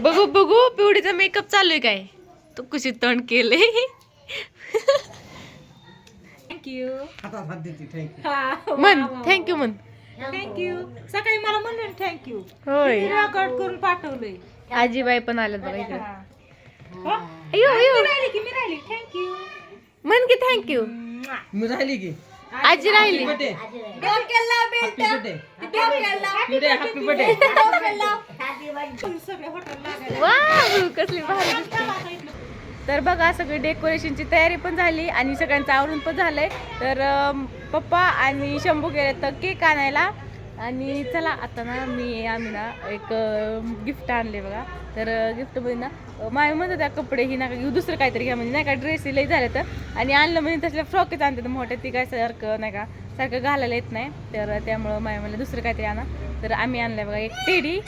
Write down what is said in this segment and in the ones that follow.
बघू बघू पिवडीचा मेकअप चालू आहे काय तू कशी तोंड केले थँक्यू म्हण थँक्यू म्हण थँक्यू सकाळी मला म्हणून थँक्यू होय रेकॉर्ड करून पाठवलंय आजीबाई पण आल्यात बघा इकडे अयो अयो मी राहिली थँक्यू म्हण की थँक्यू मी राहिली की आजी राहिली हॅपी बर्थडे वाव कसली भारी दिसते. तर बघा सगळी डेकोरेशनची तयारी पण झाली आणि सगळ्यांचं आवरून पण झालंय. तर पप्पा आणि शंभू गेले तर केक आणायला आणि चला आता ना आम्ही ना एक गिफ्ट आणले बघा. तर गिफ्टमध्ये ना मामी म्हणतात त्या कपडे ही नका घेऊ दुसरं काहीतरी घ्या म्हणजे नाही का ड्रेस लई झाले तर आणि आणलं म्हणजे तसल्या फ्रॉकच आणते तर मोठ्या ती काय सारखं नाही का सारखं घालायला येत नाही तर त्यामुळं मामी म्हणलं दुसरं काहीतरी आणा. तर आम्ही आणलंय बघा एक टेडी.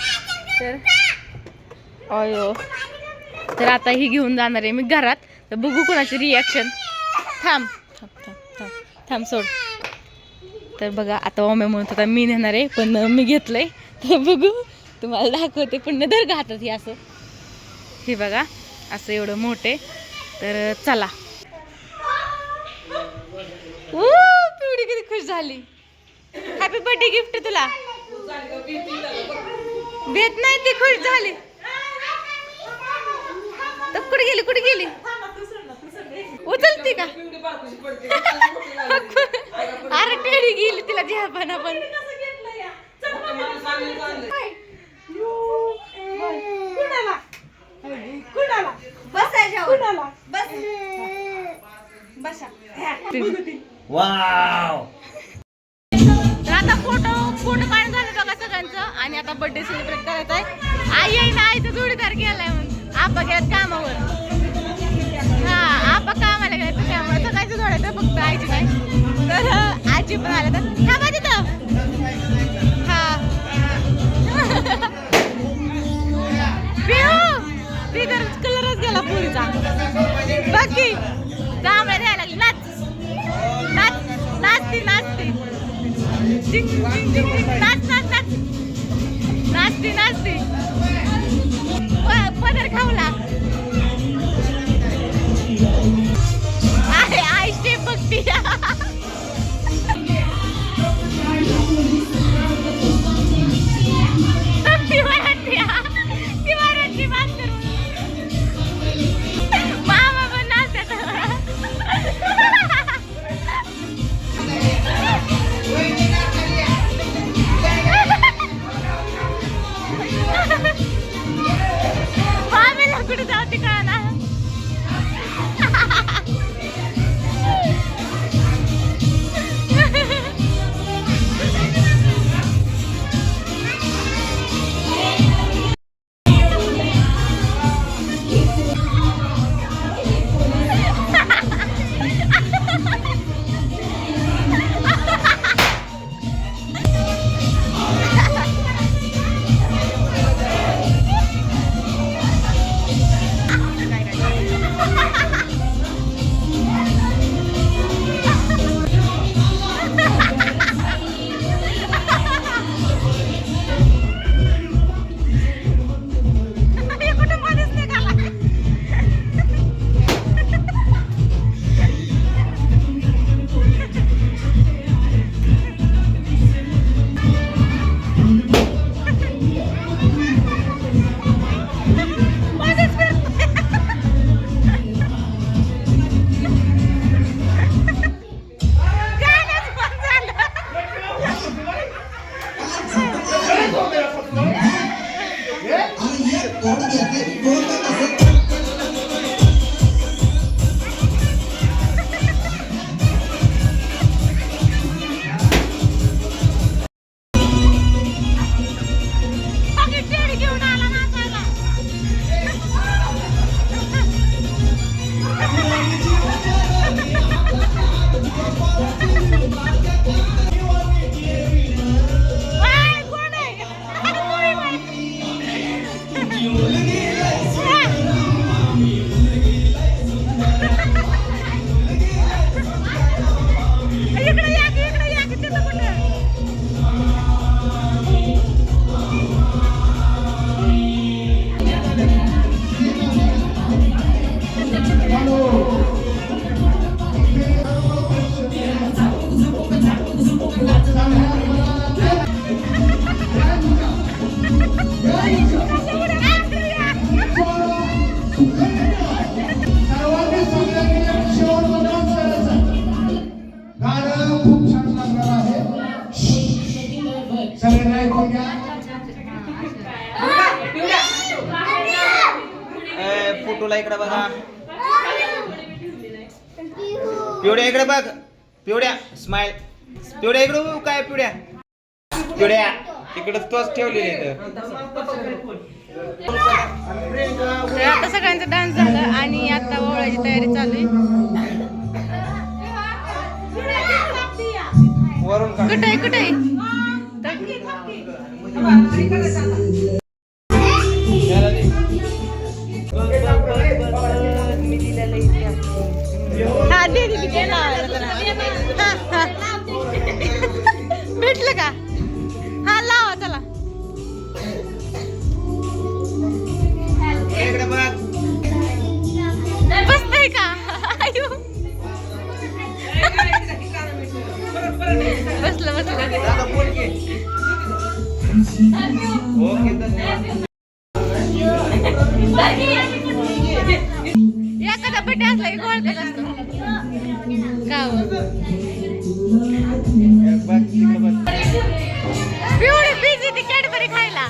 तर अयो तर आता ही घेऊन जाणार आहे मी घरात. तर बघू कोणाची रिॲक्शन. थांब थांब थांब थांब सोड. तर बघा आता मम्मी म्हणत होता मी नेणार आहे पण मी घेतलंय. तर बघू तुम्हाला दाखवते पण धर घातात हे असं हे बघा असं एवढं मोठे. तर चला पिवडी किती खुश झाली. हॅपी बर्थडे गिफ्ट तुला देत नाही ती खुश झाली. तर कुठे गेली उचलती का अरे टेडी गेली तिला घ्या पण आपण वाव तर आता फोटो काढून झालं बघा सगळ्यांचं आणि आता बर्थडे सेलिब्रेट करायचा आहे. आई आहे ना आईचा जोडीदार गेलाय म्हणून आपा गेल्यात कामावर. हा आपा कामाला गेलाय तर त्यामुळे सगळ्यांचं जोडायचं फक्त आईची नाही. तर आजी पण आल्या तर थांबा तिथं. हा ती तर कलरच गेला पुरीचा. बाकी जांभळ्या द्यायला लागली. नाचती जिंग जिंग जिंग नाचती पदर खाऊला आहे आई स्टेप बघती. मामा पण नाचतात. मामीला कुठे जाऊ तिकडे सर्वांनी सगळ्यांनी शेवटचं डान्स करायचा. गाणं खूप छान लागणार आहे. सगळ्यांनी ऐकून घ्या. फोटोला इकडे बघा. पिवड्या इकडे बघ. पिवड्या स्माइल. पिवड्या इकडे बघ. काय पिवड्या पिवड्या तिकडे तोच ठेवलेली आहे. तर आता सगळ्यांचा डान्स झाला आणि आता ओवळाची तयारी चालू आहे. वरून का कुठे कुठे हा दे दे दे लावायला जरा. हा, हा. भेटलं का हा लावा चला. इकडे बघ. बसतंय का आयु. बसलं बसलं. दादा बोल की. ओके धन्यवाद. एखादा बड्डे असला की गोळ्यात असतो का हो? बघ तिकडे बघ. पिवळी बिझी ती कॅडबरी खायला.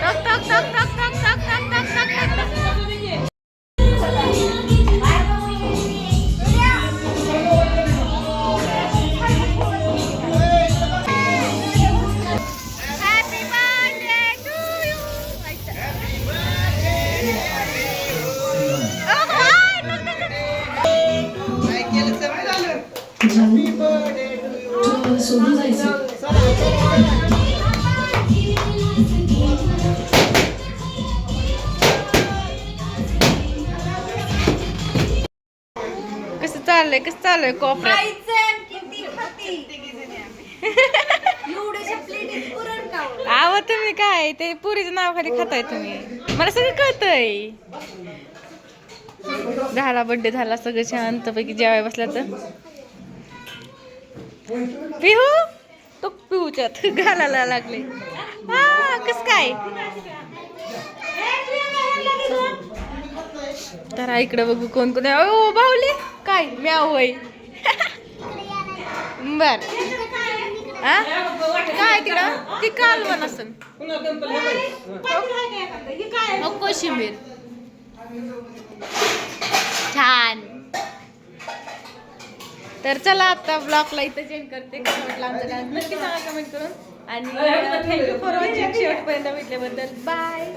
टक टक टक टक टक टक टक टक टक टक. Happy birthday to you. Oh, hi, look, look, look. काय केलं सगळं झालं. कसं चाललंय कोपऱ्यात. आव तुम्ही काय ते पुरीचं नाव खाली खाताय तुम्ही. मला सगळं कळतंय. झाला बर्थडे झाला सगळं शांतपैकी जेवाय बसला तर पिहू तो पिहूच्यात घालायला लागले. हा कस काय तर इकडे बघू कोण कोण. ओ बाहुली काय म्याव होय. बर हा काय तिकडं ती कालवण असन कोशिंबीर छान. तर चला आता ब्लॉगला इथं चेंज करते. कसं वाटलं आमचं डान्स नक्की सांगा कमेंट करून. आणि थँक्यू फॉर वॉचिंग. शेवटपर्यंत भेटल्याबद्दल बाय.